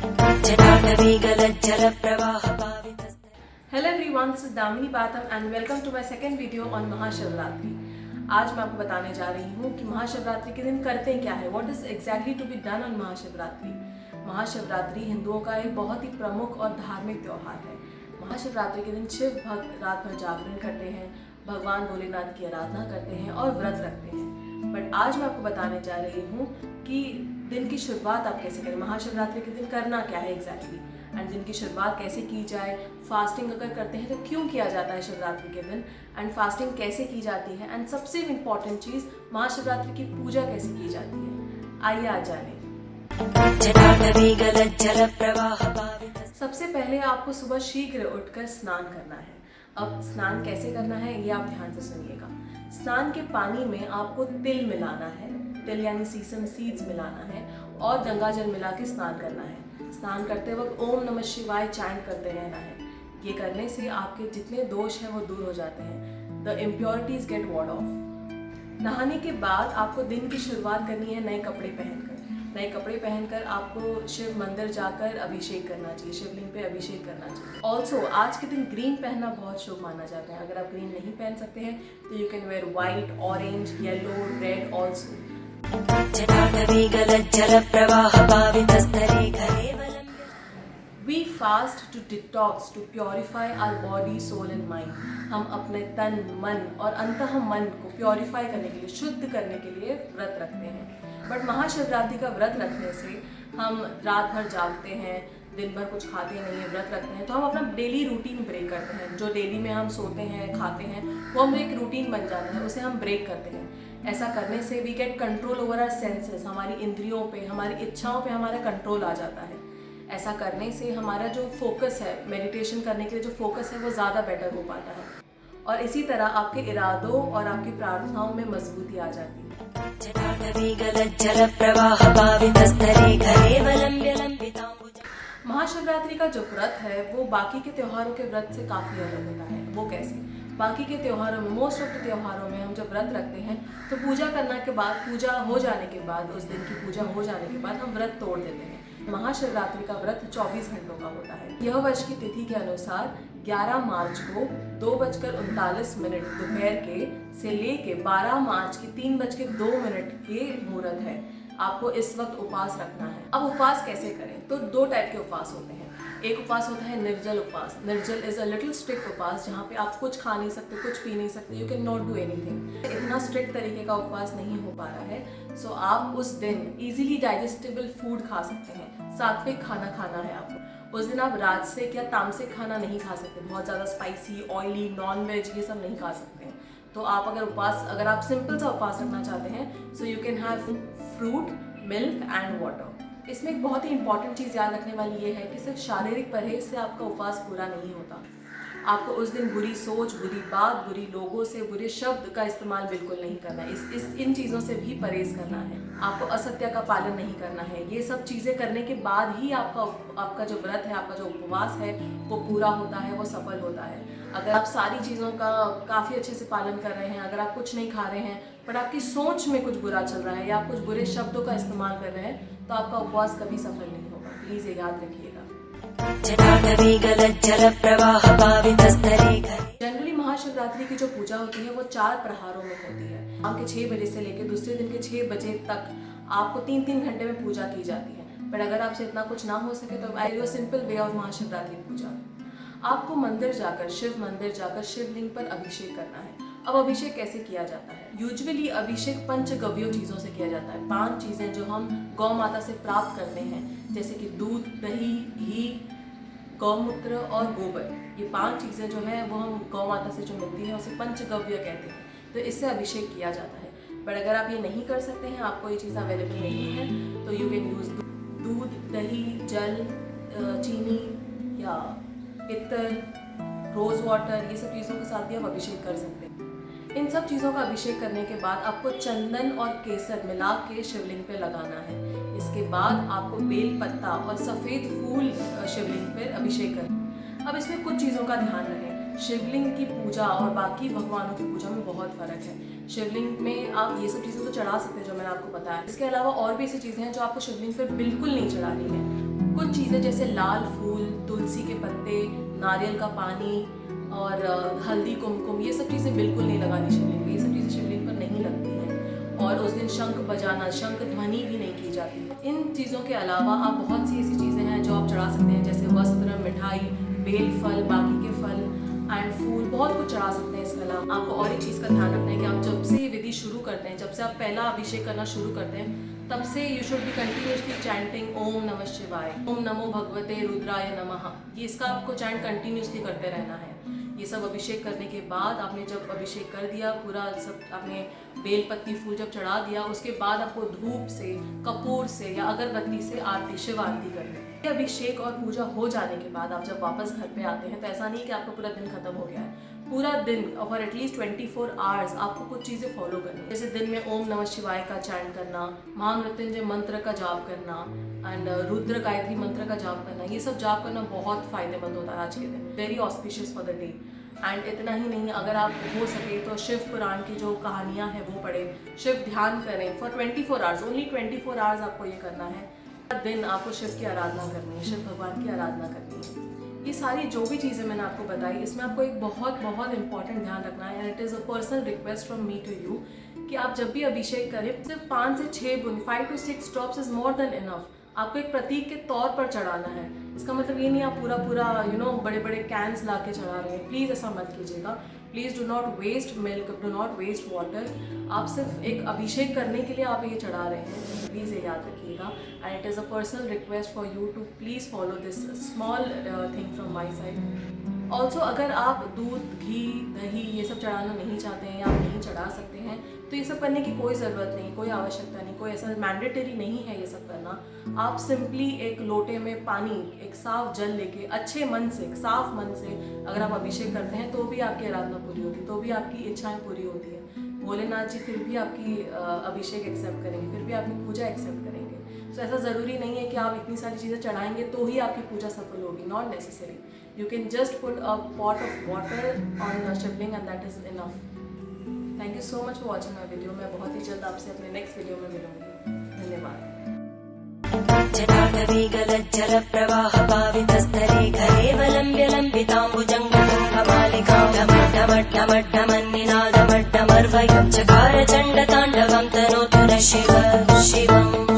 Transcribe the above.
Hello everyone, this is Damini Batham and welcome to my second video on Mahashivratri. आज मैं आपको बताने जा रही हूँ कि महाशिवरात्रि के दिन करते क्या है, What is exactly to be done on Mahashivratri. Mahashivratri हिंदुओं का एक बहुत ही प्रमुख और धार्मिक त्योहार है। महाशिवरात्रि के दिन शिव भक्त रात भर जागरण करते हैं, भगवान भोलेनाथ की आराधना करते हैं और व्रत रखते हैं। बट आज मैं आपको बताने जा रही हूँ कि दिन की शुरुआत आप कैसे करें, महाशिवरात्रि के दिन करना क्या है एग्जैक्टली, एंड दिन की शुरुआत कैसे की जाए, फास्टिंग अगर करते हैं तो क्यों किया जाता है शिवरात्रि के दिन, एंड फास्टिंग कैसे की जाती है, एंड सबसे इम्पॉर्टेंट चीज़ महाशिवरात्रि की पूजा कैसे की जाती है। आइए आज जानें। सबसे पहले आपको सुबह शीघ्र उठकर स्नान करना है। अब स्नान कैसे करना है ये आप ध्यान से सुनिएगा। स्नान के पानी में आपको तिल मिलाना है, तिल यानी सीसम सीड्स मिलाना है और गंगा जल मिला के स्नान करना है। स्नान करते वक्त ओम नमः शिवाय चैंट करते रहना है। ये करने से आपके जितने दोष हैं वो दूर हो जाते हैं। The impurities get ward off. नहाने के बाद आपको दिन की शुरुआत करनी है नए कपड़े पहनकर। नए कपड़े पहनकर आपको शिव मंदिर जाकर अभिषेक करना चाहिए, शिवलिंग पे अभिषेक करना चाहिए। ऑल्सो आज के दिन ग्रीन पहनना बहुत शुभ माना जाता है। अगर आप ग्रीन नहीं पहन सकते हैं तो you can wear white, orange, yellow, red also. We fast to detox, to purify our body, soul and mind. हम अपने तन, मन और अंतः मन को प्योरीफाई करने के लिए, शुद्ध करने के लिए व्रत रखते हैं। बट महाशिवरात्रि का व्रत रखने से हम रात भर जागते हैं, दिन भर कुछ खाते नहीं है, व्रत रखते हैं, तो हम अपना डेली रूटीन ब्रेक करते हैं। जो डेली में हम सोते हैं, खाते हैं, वो हम एक रूटीन बन जाता है, उसे हम ब्रेक करते हैं। ऐसा करने से we get control over our senses, हमारी इंद्रियों पे, हमारी इच्छाओं पे हमारा कंट्रोल आ जाता है। ऐसा करने से हमारा जो फोकस है, मेडिटेशन करने के लिए जो फोकस है वो ज़्यादा बेटर हो पाता है, और इसी तरह आपके इरादों और आपकी प्रार्थनाओं में मजबूती आ जाती है। महाशिवरात्रि का जो व्रत है वो बाकी के त्योहारों के व्रत से काफ़ी अलग होता है। वो कैसे? बाकी के त्योहारों में, मोस्ट ऑफ द त्योहारों में हम जब व्रत रखते हैं तो पूजा करने के बाद, पूजा हो जाने के बाद, उस दिन की पूजा हो जाने के बाद हम व्रत तोड़ देते हैं। महाशिवरात्रि का व्रत 24 घंटों का होता है। यह वर्ष की तिथि के अनुसार 11 मार्च को 2:39 दोपहर के से लेके 12 मार्च की 3:02 के मुहूर्त है। आपको इस वक्त उपवास रखना है। अब उपवास कैसे करें? तो दो टाइप के उपवास होते हैं। एक उपवास होता है निर्जल उपवास। निर्जल इज अ लिटिल स्ट्रिक्ट उपवास, जहाँ पे आप कुछ खा नहीं सकते, कुछ पी नहीं सकते, you can not do anything. इतना स्ट्रिक्ट तरीके का उपवास नहीं हो पा रहा है, सो आप उस दिन इजीली डाइजेस्टेबल फूड खा सकते हैं। सात्विक खाना खाना है आपको। उस दिन आप राजसिक या तामसिक खाना नहीं खा सकते, बहुत ज़्यादा स्पाइसी, ऑयली, नॉन वेज ये सब नहीं खा सकते हैं। तो आप अगर आप सिंपल सा उपवास रखना चाहते हैं, so you can have fruit, milk and water. इसमें एक बहुत ही इंपॉर्टेंट चीज़ याद रखने वाली ये है कि सिर्फ शारीरिक परहेज से आपका उपवास पूरा नहीं होता। आपको उस दिन बुरी सोच, बुरी बात, बुरी लोगों से, बुरे शब्द का इस्तेमाल बिल्कुल नहीं करना है। इन चीज़ों से भी परहेज करना है। आपको असत्य का पालन नहीं करना है। ये सब चीज़ें करने के बाद ही आपका जो व्रत है, आपका जो उपवास है वो पूरा होता है, वो सफल होता है। अगर आप सारी चीज़ों का काफ़ी अच्छे से पालन कर रहे हैं, अगर आप कुछ नहीं खा रहे हैं पर आपकी सोच में कुछ बुरा चल रहा है या आप कुछ बुरे शब्दों का इस्तेमाल कर रहे हैं, तो आपका उपवास कभी सफल नहीं होगा। प्लीज़ ये याद रखिएगा। जनरली महाशिवरात्रि की जो पूजा होती है वो 4 प्रहारों में होती है। शाम के 6 बजे से लेकर दूसरे दिन के 6 बजे तक आपको 3-3 घंटे में पूजा की जाती है। बट अगर आपसे इतना कुछ ना हो सके तो I do simple way of Mahashivratri puja. आपको मंदिर जाकर, शिव मंदिर जाकर शिवलिंग पर अभिषेक करना है। अब अभिषेक कैसे किया जाता है? यूजुअली अभिषेक पंचगव्य चीज़ों से किया जाता है। 5 चीज़ें जो हम गौ माता से प्राप्त करते हैं, जैसे कि दूध, दही, घी, गौमूत्र और गोबर। ये 5 चीज़ें जो है वो हम गौ माता से जो मिलती है उसे पंचगव्य कहते हैं। तो इससे अभिषेक किया जाता है। बट अगर आप ये नहीं कर सकते हैं, आपको ये चीज़ अवेलेबल नहीं है, तो यू कैन यूज़ दूध, दही, जल, चीनी या इत्र, रोज़ वाटर, ये सब चीज़ों के साथ भी आप अभिषेक कर सकते हैं। इन सब चीज़ों का अभिषेक करने के बाद आपको चंदन और केसर मिला के शिवलिंग पे लगाना है। इसके बाद आपको बेल पत्ता और सफ़ेद फूल शिवलिंग पर अभिषेक करना। अब इसमें कुछ चीज़ों का ध्यान रखें। शिवलिंग की पूजा और बाकी भगवानों की पूजा में बहुत फ़र्क है। शिवलिंग में आप ये सब चीज़ें तो चढ़ा सकते हैं जो मैंने आपको बताया। इसके अलावा और भी ऐसी चीज़ें हैं जो आपको शिवलिंग पर बिल्कुल नहीं चढ़ानी है। कुछ चीज़ें जैसे लाल फूल, तुलसी के पत्ते, नारियल का पानी और हल्दी, कुमकुम, ये सब चीज़ें बिल्कुल नहीं लगानी शिवलिंग पे। ये सब चीज़ें शिवलिंग पर नहीं लगती हैं। और उस दिन शंख बजाना, शंख ध्वनि भी नहीं की जाती। इन चीज़ों के अलावा आप बहुत सी ऐसी चीज़ें हैं जो आप चढ़ा सकते हैं, जैसे वस्त्र, मिठाई, बेल फल, बाकी के फल एंड फूल, बहुत कुछ चढ़ा सकते हैं। इसके अलावा आपको और एक चीज़ का ध्यान रखना है कि आप जब से ये विधि शुरू करते हैं, जब से आप पहला अभिषेक करना शुरू करते हैं, तब से you should be continuously chanting Om Namah Shivaya, ओम नमो भगवते रुद्राय नमः। ये इसका आपको चैंट कंटिन्यूसली करते रहना है। ये सब अभिषेक करने के बाद आपने जब अभिषेक कर दिया, पूरा सब आपने बेल पत्ती फूल जब चढ़ा दिया, उसके बाद आपको धूप से, कपूर से या अगरबत्ती से आरती, शिव आरती करनी है। अभिषेक और पूजा हो जाने के बाद आप जब वापस घर पे आते हैं तो ऐसा नहीं कि आपका पूरा दिन खत्म हो गया है। पूरा दिन और एटलीस्ट 24 आवर्स आपको कुछ चीज़ें फॉलो करनी है। जैसे दिन में ओम नमः शिवाय का चैंट करना, महामृत्युंजय मंत्र का जाप करना एंड रुद्र गायत्री मंत्र का जाप करना। ये सब जाप करना बहुत फायदेमंद होता है आज के दिन, very auspicious for the day. And इतना ही नहीं, अगर आप हो सके तो शिव पुराण की जो कहानियाँ हैं वो पढ़ें, शिव ध्यान करें फॉर 24 आवर्स, ओनली 24 आवर्स आपको ये करना है। दिन आपको शिव की आराधना करनी है, शिव भगवान की आराधना करनी है। ये सारी जो भी चीज़ें मैंने आपको बताई, इसमें आपको एक बहुत बहुत इंपॉर्टेंट ध्यान रखना है, and it is a personal request from me to you कि आप जब भी अभिषेक करें, सिर्फ 5 से 6 बूंद, 5 to 6 drops is more than enough. आपको एक प्रतीक के तौर पर चढ़ाना है। इसका मतलब ये नहीं आप पूरा बड़े बड़े कैंस ला के चढ़ा रहे हैं। प्लीज़ ऐसा मत कीजिएगा। Please do not waste milk, do not waste water. आप सिर्फ एक अभिषेक करने के लिए आप ये चढ़ा रहे हैं, प्लीज़ ये याद रखिएगा। And it is a personal request for you to please follow this small thing from my side. Also अगर आप दूध, घी, दही ये सब चढ़ाना नहीं चाहते हैं या आप नहीं चढ़ा सकते हैं, तो ये सब करने की कोई ज़रूरत नहीं, कोई आवश्यकता नहीं, कोई ऐसा मैंडेटरी नहीं है ये सब करना। आप सिंपली एक लोटे में पानी, एक साफ जल लेके अच्छे मन से, साफ मन से अगर आप अभिषेक करते हैं तो भी आपकी आराधना पूरी होती है, तो भी आपकी इच्छाएं पूरी होती है। भोलेनाथ जी फिर भी आपकी अभिषेक एक्सेप्ट करेंगे, फिर भी आपकी पूजा एक्सेप्ट करेंगे। तो ऐसा ज़रूरी नहीं है कि आप इतनी सारी चीज़ें चढ़ाएंगे तो ही आपकी पूजा सफल होगी, not necessary. You can just put a pot of water on Shivling and that is enough. Thank you so much for watching my video. मैं बहुत ही जल्द आपसे अपने नेक्स्ट वीडियो में मिलूंगी। धन्यवाद। जटाटवीगलज्जल प्रवाह पावितस्थले कलेवलम्ब्य लम्बिताम्बुजङ्गमालिकां डमड्डमड्डमड्डमन्निनादमड्डमर्वयं चकार चण्डताण्डवं तनोतु न शिवम्